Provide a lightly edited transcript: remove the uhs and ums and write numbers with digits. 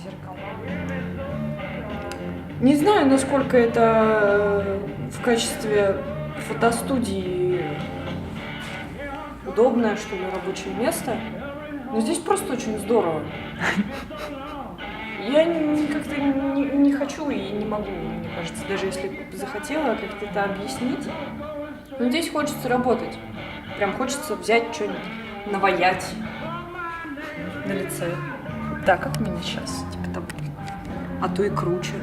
зеркала. Не знаю, насколько это в качестве фотостудии удобное, что ли, рабочее место. Но здесь просто очень здорово. Я как-то не хочу и не могу, мне кажется, даже если бы захотела как-то это объяснить. Но здесь хочется работать. Прям хочется взять что-нибудь, наваять на лице. Да, как у меня сейчас, типа того. А то и круче.